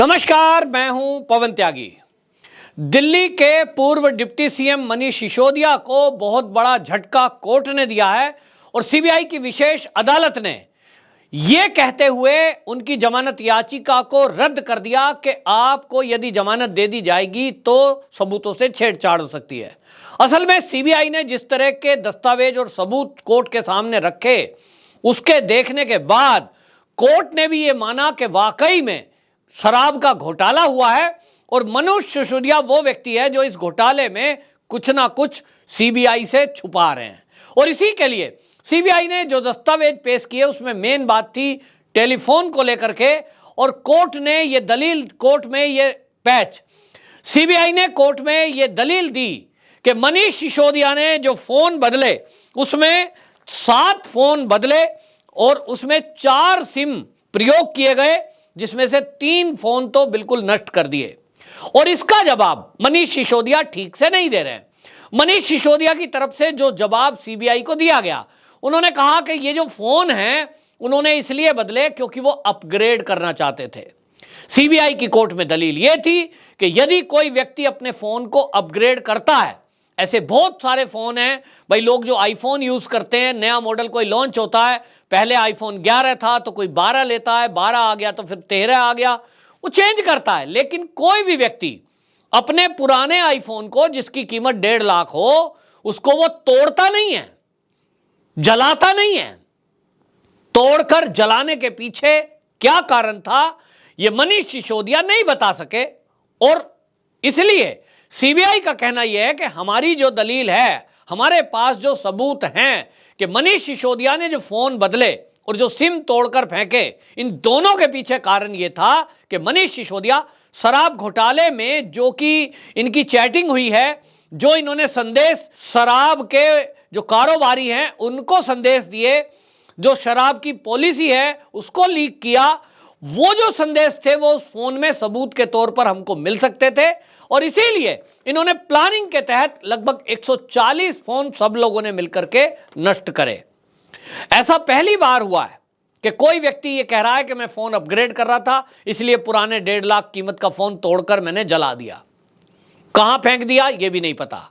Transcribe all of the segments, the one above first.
नमस्कार, मैं हूं पवन त्यागी। दिल्ली के पूर्व डिप्टी सीएम मनीष सिसोदिया को बहुत बड़ा झटका कोर्ट ने दिया है और सीबीआई की विशेष अदालत ने यह कहते हुए उनकी जमानत याचिका को रद्द कर दिया कि आपको यदि जमानत दे दी जाएगी तो सबूतों से छेड़छाड़ हो सकती है। असल में सीबीआई ने जिस तरह के दस्तावेज और सबूत कोर्ट के सामने रखे, उसके देखने के बाद कोर्ट ने भी यह माना कि वाकई में शराब का घोटाला हुआ है और मनीष सिसोदिया वो व्यक्ति है जो इस घोटाले में कुछ ना कुछ सीबीआई से छुपा रहे हैं। और इसी के लिए सीबीआई ने जो दस्तावेज पेश किए उसमें मेन बात थी टेलीफोन को लेकर के, और कोर्ट ने ये दलील, कोर्ट में ये पैच, सीबीआई ने कोर्ट में ये दलील दी कि मनीष सिसोदिया ने जो फोन बदले उसमें 7 फोन बदले और उसमें 4 सिम प्रयोग किए गए, जिसमें से 3 फोन तो बिल्कुल नष्ट कर दिए। और इसका जवाब मनीष सिसोदिया ठीक से नहीं दे रहे हैं। मनीष सिसोदिया की तरफ से जो जवाब सीबीआई को दिया गया, उन्होंने कहा कि ये जो फोन हैं उन्होंने इसलिए बदले क्योंकि वो अपग्रेड करना चाहते थे। सीबीआई की कोर्ट में दलील यह थी कि यदि कोई व्यक्ति अपने फोन को अपग्रेड करता है, ऐसे बहुत सारे फोन हैं भाई, लोग जो आईफोन यूज करते हैं, नया मॉडल कोई लॉन्च होता है, पहले आईफोन 11 था तो कोई 12 लेता है, 12 आ गया तो फिर 13 आ गया, वो चेंज करता है। लेकिन कोई भी व्यक्ति अपने पुराने आईफोन को, जिसकी कीमत 1.5 लाख हो, उसको वो तोड़ता नहीं है, जलाता नहीं है। तोड़कर जलाने के पीछे क्या कारण था, ये मनीष सिसोदिया नहीं बता सके। और इसलिए सीबीआई का कहना यह है कि हमारी जो दलील है, हमारे पास जो सबूत हैं कि मनीष सिसोदिया ने जो फोन बदले और जो सिम तोड़कर फेंके, इन दोनों के पीछे कारण यह था कि मनीष सिसोदिया शराब घोटाले में जो कि इनकी चैटिंग हुई है, जो इन्होंने संदेश शराब के जो कारोबारी हैं उनको संदेश दिए, जो शराब की पॉलिसी है उसको लीक किया, वो जो संदेश थे वो उस फोन में सबूत के तौर पर हमको मिल सकते थे। और इसीलिए इन्होंने प्लानिंग के तहत लगभग 140 फोन सब लोगों ने मिलकर के नष्ट करे। ऐसा पहली बार हुआ है कि कोई व्यक्ति ये कह रहा है कि मैं फोन अपग्रेड कर रहा था, इसलिए पुराने 1.5 लाख कीमत का फोन तोड़कर मैंने जला दिया। कहां फेंक दिया ये भी नहीं पता,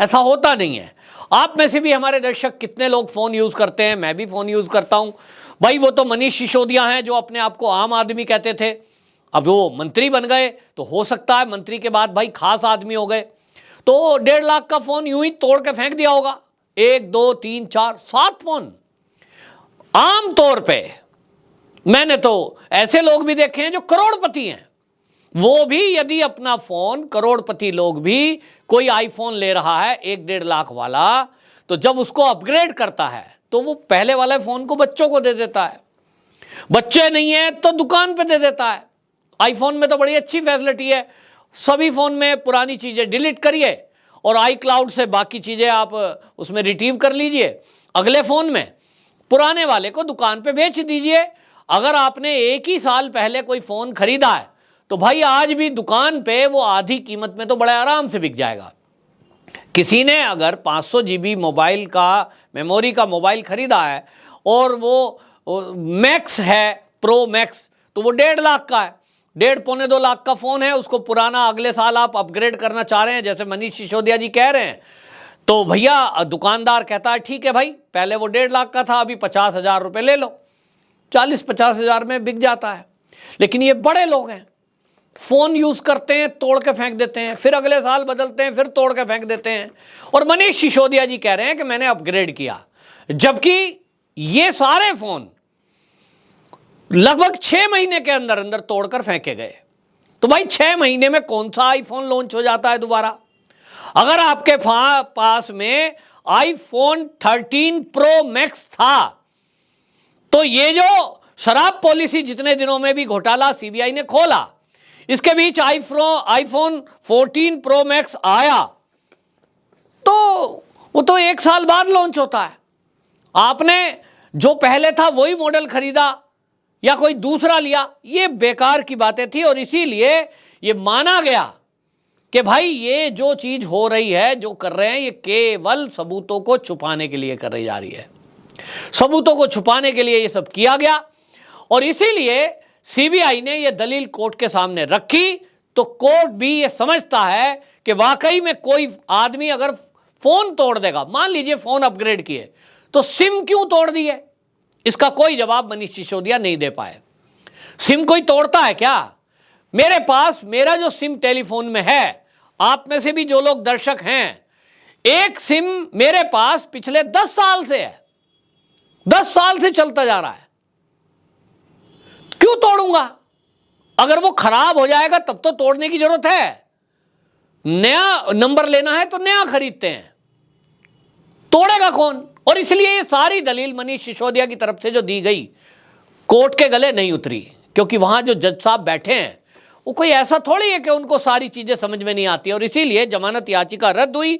ऐसा होता नहीं है। आप में से भी हमारे दर्शक कितने लोग फोन यूज करते हैं? मैं भी फोन यूज करता हूं भाई। वो तो मनीष सिसोदिया हैं जो अपने आप को आम आदमी कहते थे, अब वो मंत्री बन गए तो हो सकता है मंत्री के बाद भाई खास आदमी हो गए, तो 1.5 लाख का फोन यूं ही तोड़ के फेंक दिया होगा। 1 2 3 4 7 फोन। आम तौर पे मैंने तो ऐसे लोग भी देखे हैं जो करोड़पति हैं, वो भी यदि अपना फोन, करोड़पति लोग भी कोई आईफोन ले रहा है 1-1.5 लाख वाला, तो जब उसको अपग्रेड करता है तो वो पहले वाले फोन को बच्चों को दे देता है, बच्चे नहीं है तो दुकान पे दे देता है। आईफोन में तो बड़ी अच्छी फैसिलिटी है, सभी फोन में पुरानी चीजें डिलीट करिए और आई क्लाउड से बाकी चीजें आप उसमें रिट्रीव कर लीजिए, अगले फोन में पुराने वाले को दुकान पे बेच दीजिए। अगर आपने 1 ही साल पहले कोई फोन खरीदा है तो भाई आज भी दुकान पे वो आधी कीमत में तो बड़े आराम से बिक जाएगा। किसी ने अगर 500 GB मोबाइल का, मेमोरी का मोबाइल खरीदा है और वो मैक्स है, प्रो मैक्स, तो वो 1.5 लाख का है, 1.5 पौने 2 लाख का फोन है, उसको पुराना अगले साल आप अपग्रेड करना चाह रहे हैं जैसे मनीष सिसोदिया जी कह रहे हैं, तो भैया दुकानदार कहता है ठीक है भाई, पहले वो 1.5 लाख का था, अभी 50,000 रुपये ले लो, 40-50 हजार में बिक जाता है। लेकिन ये बड़े लोग हैं, फोन यूज करते हैं, तोड़ के फेंक देते हैं, फिर अगले साल बदलते हैं, फिर तोड़ के फेंक देते हैं। और मनीष सिसोदिया जी कह रहे हैं कि मैंने अपग्रेड किया, जबकि ये सारे फोन लगभग 6 महीने के अंदर अंदर तोड़कर फेंके गए। तो भाई 6 महीने में कौन सा आईफोन लॉन्च हो जाता है दोबारा? अगर आपके पास में आईफोन 13 प्रो मैक्स था तो ये जो शराब पॉलिसी जितने दिनों में भी घोटाला सीबीआई ने खोला, इसके बीच आईफोन 14 प्रो मैक्स आया तो वो तो 1 साल बाद लॉन्च होता है। आपने जो पहले था वही मॉडल खरीदा या कोई दूसरा लिया, ये बेकार की बातें थी। और इसीलिए ये माना गया कि भाई ये जो चीज हो रही है, जो कर रहे हैं, ये केवल सबूतों को छुपाने के लिए कर रही जा रही है, सबूतों को छुपाने के लिए ये सब किया गया। और इसीलिए सीबीआई ने यह दलील कोर्ट के सामने रखी तो कोर्ट भी यह समझता है कि वाकई में कोई आदमी अगर फोन तोड़ देगा, मान लीजिए फोन अपग्रेड किए, तो सिम क्यों तोड़ दी है? इसका कोई जवाब मनीष सिसोदिया नहीं दे पाए। सिम कोई तोड़ता है क्या? मेरे पास मेरा जो सिम टेलीफोन में है, आप में से भी जो लोग दर्शक हैं, एक सिम मेरे पास पिछले 10 साल से है, 10 साल से चलता जा रहा है। क्यों तोड़ूंगा? अगर वो खराब हो जाएगा तब तो तोड़ने की जरूरत है। नया नंबर लेना है तो नया खरीदते हैं, तोड़ेगा कौन? और इसलिए ये सारी दलील मनीष सिसोदिया की तरफ से जो दी गई कोर्ट के गले नहीं उतरी, क्योंकि वहां जो जज साहब बैठे हैं वो कोई ऐसा थोड़ी है कि उनको सारी चीजें समझ में नहीं आती, और इसीलिए जमानत याचिका रद्द हुई।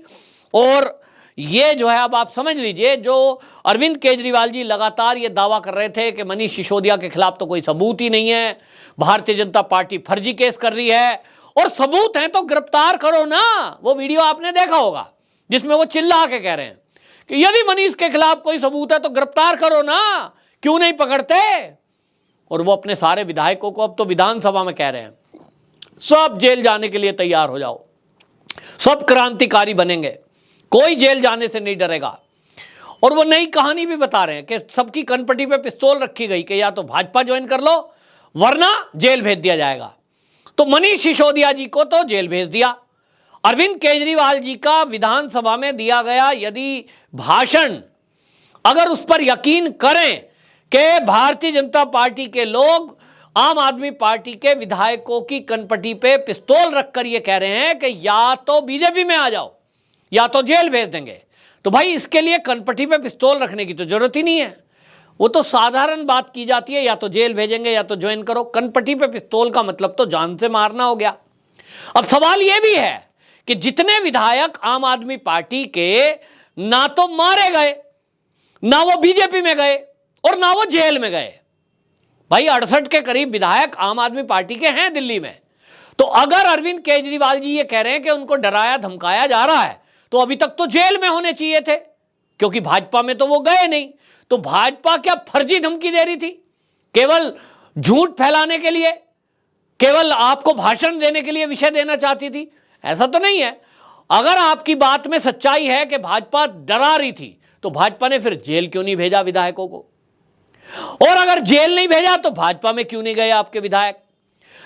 और ये जो है, अब आप समझ लीजिए, जो अरविंद केजरीवाल जी लगातार ये दावा कर रहे थे कि मनीष सिसोदिया के खिलाफ तो कोई सबूत ही नहीं है, भारतीय जनता पार्टी फर्जी केस कर रही है, और सबूत है तो गिरफ्तार करो ना। वो वीडियो आपने देखा होगा जिसमें वो चिल्ला के कह रहे हैं कि यदि मनीष के खिलाफ कोई सबूत है तो गिरफ्तार करो ना, क्यों नहीं पकड़ते? और वो अपने सारे विधायकों को अब तो विधानसभा में कह रहे हैं सब जेल जाने के लिए तैयार हो जाओ, सब क्रांतिकारी बनेंगे, कोई जेल जाने से नहीं डरेगा। और वो नई कहानी भी बता रहे हैं कि सबकी कनपटी पे पिस्तौल रखी गई कि या तो भाजपा ज्वाइन कर लो वरना जेल भेज दिया जाएगा। तो मनीष सिसोदिया जी को तो जेल भेज दिया। अरविंद केजरीवाल जी का विधानसभा में दिया गया यदि भाषण, अगर उस पर यकीन करें कि भारतीय जनता पार्टी के लोग आम आदमी पार्टी के विधायकों की कनपटी पे पिस्तौल रखकर ये कह रहे हैं कि या तो बीजेपी में आ जाओ या तो जेल भेज देंगे, तो भाई इसके लिए कनपटी पे पिस्तौल रखने की तो जरूरत ही नहीं है। वो तो साधारण बात की जाती है, या तो जेल भेजेंगे या तो ज्वाइन करो। कनपटी पे पिस्तौल का मतलब तो जान से मारना हो गया। अब सवाल यह भी है कि जितने विधायक आम आदमी पार्टी के ना तो मारे गए, ना वो बीजेपी में गए और ना वो जेल में गए, भाई 68 के करीब विधायक आम आदमी पार्टी के हैं दिल्ली में। तो अगर अरविंद केजरीवाल जी ये कह रहे हैं कि उनको डराया धमकाया जा रहा है, तो अभी तक तो जेल में होने चाहिए थे, क्योंकि भाजपा में तो वो गए नहीं। तो भाजपा क्या फर्जी धमकी दे रही थी केवल झूठ फैलाने के लिए, केवल आपको भाषण देने के लिए विषय देना चाहती थी? ऐसा तो नहीं है। अगर आपकी बात में सच्चाई है कि भाजपा डरा रही थी, तो भाजपा ने फिर जेल क्यों नहीं भेजा विधायकों को? और अगर जेल नहीं भेजा तो भाजपा में क्यों नहीं गए आपके विधायक?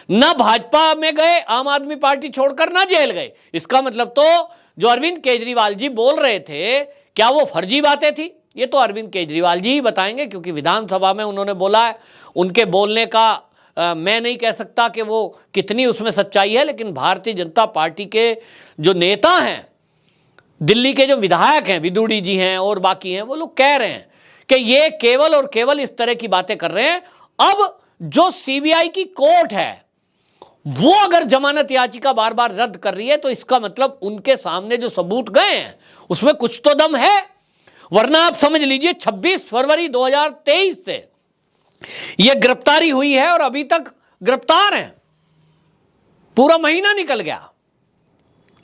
ना भाजपा में गए आम आदमी पार्टी छोड़कर, ना जेल गए। इसका मतलब तो जो अरविंद केजरीवाल जी बोल रहे थे, क्या वो फर्जी बातें थी? ये तो अरविंद केजरीवाल जी ही बताएंगे, क्योंकि विधानसभा में उन्होंने बोला है। उनके बोलने का मैं नहीं कह सकता कि वो कितनी उसमें सच्चाई है, लेकिन भारतीय जनता पार्टी के जो नेता हैं, दिल्ली के जो विधायक हैं, विदुड़ी जी हैं और बाकी हैं, वो लोग कह रहे हैं कि ये केवल और केवल इस तरह की बातें कर रहे हैं। अब जो सीबीआई की कोर्ट है वो अगर जमानत याचिका बार बार रद्द कर रही है, तो इसका मतलब उनके सामने जो सबूत गए हैं उसमें कुछ तो दम है। वरना आप समझ लीजिए 26 फरवरी 2023 से यह गिरफ्तारी हुई है और अभी तक गिरफ्तार हैं, पूरा महीना निकल गया।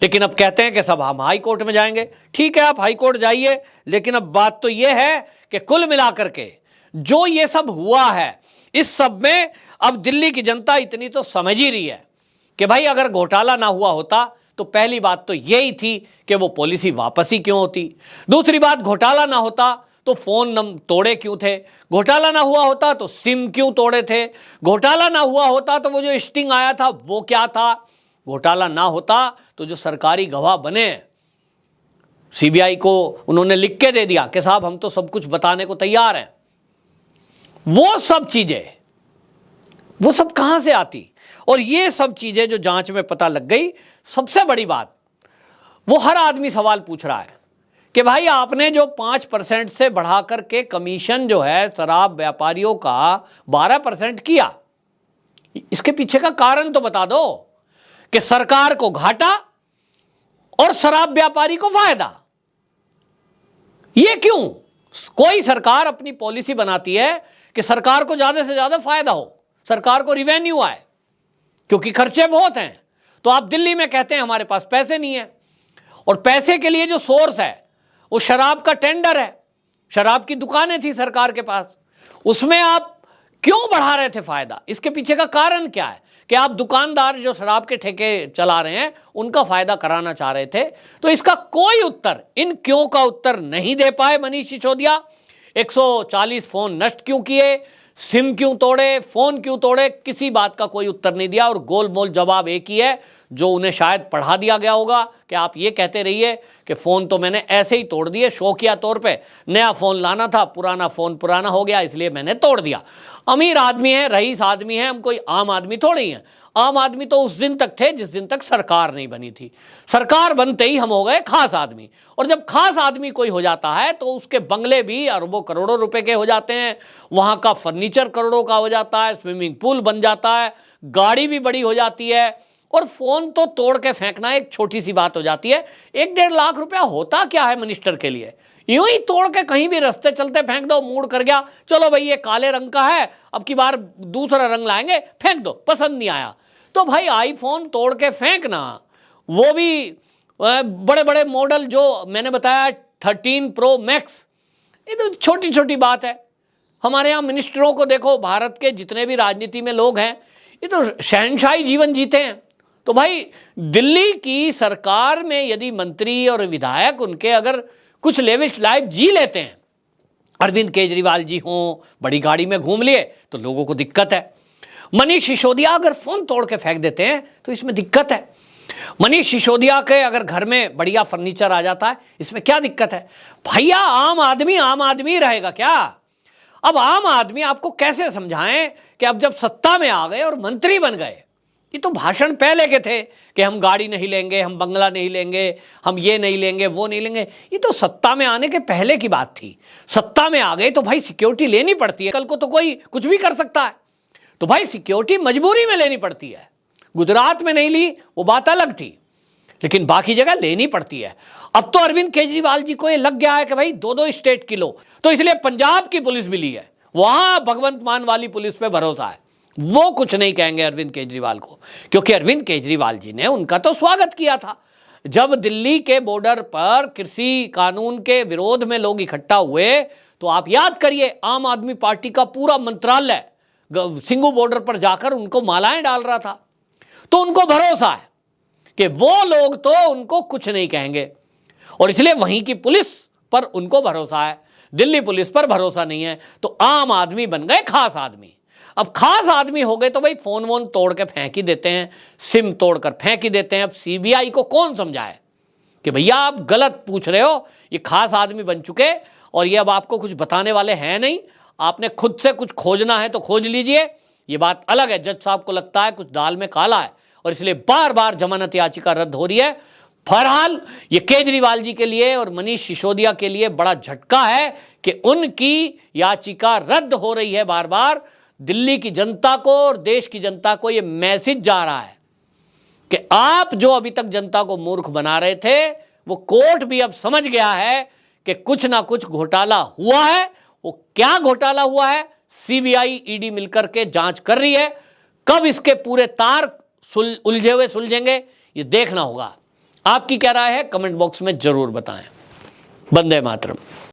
लेकिन अब कहते हैं कि सब हम हाई कोर्ट में जाएंगे। ठीक है, आप हाई कोर्ट जाइए, लेकिन अब बात तो यह है कि कुल मिलाकर के जो ये सब हुआ है, इस सब में अब दिल्ली की जनता इतनी तो समझ ही रही है कि भाई अगर घोटाला ना हुआ होता तो पहली बात तो यही थी कि वो पॉलिसी वापस ही क्यों होती। दूसरी बात, घोटाला ना होता तो फोन तोड़े क्यों थे? घोटाला ना हुआ होता तो सिम क्यों तोड़े थे? घोटाला ना हुआ होता तो वो जो स्टिंग आया था वो क्या था? घोटाला ना होता तो जो सरकारी गवाह बने, सीबीआई को उन्होंने लिख के दे दिया कि साहब हम तो सब कुछ बताने को तैयार हैं, वो सब चीजें, वो सब कहां से आती? और ये सब चीजें जो जांच में पता लग गई, सबसे बड़ी बात, वो हर आदमी सवाल पूछ रहा है कि भाई आपने जो 5% से बढ़ा करके कमीशन जो है शराब व्यापारियों का 12% किया, इसके पीछे का कारण तो बता दो कि सरकार को घाटा और शराब व्यापारी को फायदा। ये क्यों? कोई सरकार अपनी पॉलिसी बनाती है कि सरकार को ज्यादा से ज्यादा फायदा हो, सरकार को रिवेन्यू आए, क्योंकि खर्चे बहुत हैं। तो आप दिल्ली में कहते हैं हमारे पास पैसे नहीं है, और पैसे के लिए जो सोर्स है वो शराब का टेंडर है। शराब की दुकानें थी सरकार के पास, उसमें आप क्यों बढ़ा रहे थे फायदा? इसके पीछे का कारण क्या है कि आप दुकानदार जो शराब के ठेके चला रहे हैं उनका फायदा कराना चाह रहे थे। तो इसका कोई उत्तर, इन क्यों का उत्तर नहीं दे पाए मनीष सिसोदिया। 140 फोन नष्ट क्यों किए, सिम क्यों तोड़े, फोन क्यों तोड़े, किसी बात का कोई उत्तर नहीं दिया। और गोलमोल जवाब एक ही है जो उन्हें शायद पढ़ा दिया गया होगा कि आप ये कहते रहिए कि फोन तो मैंने ऐसे ही तोड़ दिए, शौकिया तौर पे नया फोन लाना था, पुराना फोन पुराना हो गया इसलिए मैंने तोड़ दिया। अमीर आदमी है, रईस आदमी है, हम कोई आम आदमी थोड़ी हैं। आम आदमी तो उस दिन तक थे जिस दिन तक सरकार नहीं बनी थी। सरकार बनते ही हम हो गए खास आदमी। और जब खास आदमी कोई हो जाता है तो उसके बंगले भी अरबों करोड़ों रुपए के हो जाते हैं, वहां का फर्नीचर करोड़ों का हो जाता है, स्विमिंग पूल बन जाता है, गाड़ी भी बड़ी हो जाती है। और फोन तो तोड़ के फेंकना एक छोटी सी बात हो जाती है। 1-1.5 लाख रुपया होता क्या है मिनिस्टर के लिए? यूं ही तोड़ के कहीं भी रास्ते चलते फेंक दो, मूड कर गया, चलो भाई ये काले रंग का है, अब की बार दूसरा रंग लाएंगे, फेंक दो, पसंद नहीं आया। तो भाई आईफोन तोड़ के फेंकना, वो भी बड़े बड़े मॉडल जो मैंने बताया 13 प्रो मैक्स, ये तो छोटी छोटी बात है। हमारे यहाँ मिनिस्टरों को देखो, भारत के जितने भी राजनीति में लोग हैं ये तो शहंशाही जीवन जीते हैं। तो भाई दिल्ली की सरकार में यदि मंत्री और विधायक उनके अगर कुछ लेविश लाइफ जी लेते हैं, अरविंद केजरीवाल जी हों, बड़ी गाड़ी में घूम लिए, तो लोगों को दिक्कत है। मनीष सिसोदिया अगर फोन तोड़ के फेंक देते हैं तो इसमें दिक्कत है। मनीष सिसोदिया के अगर घर में बढ़िया फर्नीचर आ जाता है, इसमें क्या दिक्कत है? भैया आम आदमी रहेगा क्या? अब आम आदमी आपको कैसे समझाएं कि अब जब सत्ता में आ गए और मंत्री बन गए, ये तो भाषण पहले के थे कि हम गाड़ी नहीं लेंगे, हम बंगला नहीं लेंगे, हम ये नहीं लेंगे, वो नहीं लेंगे, ये तो सत्ता में आने के पहले की बात थी। सत्ता में आ गए तो भाई सिक्योरिटी लेनी पड़ती है, कल को तो कोई कुछ भी कर सकता है, तो भाई सिक्योरिटी मजबूरी में लेनी पड़ती है। गुजरात में नहीं ली वो बात अलग थी, लेकिन बाकी जगह लेनी पड़ती है। अब तो अरविंद केजरीवाल जी को ये लग गया है कि भाई 2-2 स्टेट की लो, तो इसलिए पंजाब की पुलिस भी ली है, वहां भगवंत मान वाली पुलिस पे भरोसा है। वो कुछ नहीं कहेंगे अरविंद केजरीवाल को, क्योंकि अरविंद केजरीवाल जी ने उनका तो स्वागत किया था। जब दिल्ली के बॉर्डर पर कृषि कानून के विरोध में लोग इकट्ठा हुए, तो आप याद करिए आम आदमी पार्टी का पूरा मंत्रालय सिंगू बॉर्डर पर जाकर उनको मालाएं डाल रहा था। तो उनको भरोसा है कि वो लोग तो उनको कुछ नहीं कहेंगे, और इसलिए वहीं की पुलिस पर उनको भरोसा है, दिल्ली पुलिस पर भरोसा नहीं है। तो आम आदमी बन गए खास आदमी। अब खास आदमी हो गए तो भाई फोन वोन तोड़ के फेंक ही देते हैं, सिम तोड़कर फेंक ही देते हैं। अब सीबीआई को कौन समझाए कि भैया आप गलत पूछ रहे हो, ये खास आदमी बन चुके और ये अब आपको कुछ बताने वाले हैं नहीं, आपने खुद से कुछ खोजना है तो खोज लीजिए। ये बात अलग है, जज साहब को लगता है कुछ दाल में काला है और इसलिए बार बार जमानत याचिका रद्द हो रही है। बहरहाल ये केजरीवाल जी के लिए और मनीष सिसोदिया के लिए बड़ा झटका है कि उनकी याचिका रद्द हो रही है बार बार। दिल्ली की जनता को और देश की जनता को ये मैसेज जा रहा है कि आप जो अभी तक जनता को मूर्ख बना रहे थे, वो कोर्ट भी अब समझ गया है कि कुछ ना कुछ घोटाला हुआ है। वो क्या घोटाला हुआ है, सीबीआई ईडी मिलकर के जांच कर रही है। कब इसके पूरे तार उलझे हुए सुलझेंगे ये देखना होगा। आपकी क्या राय है कमेंट बॉक्स में जरूर बताएं। वंदे मातरम।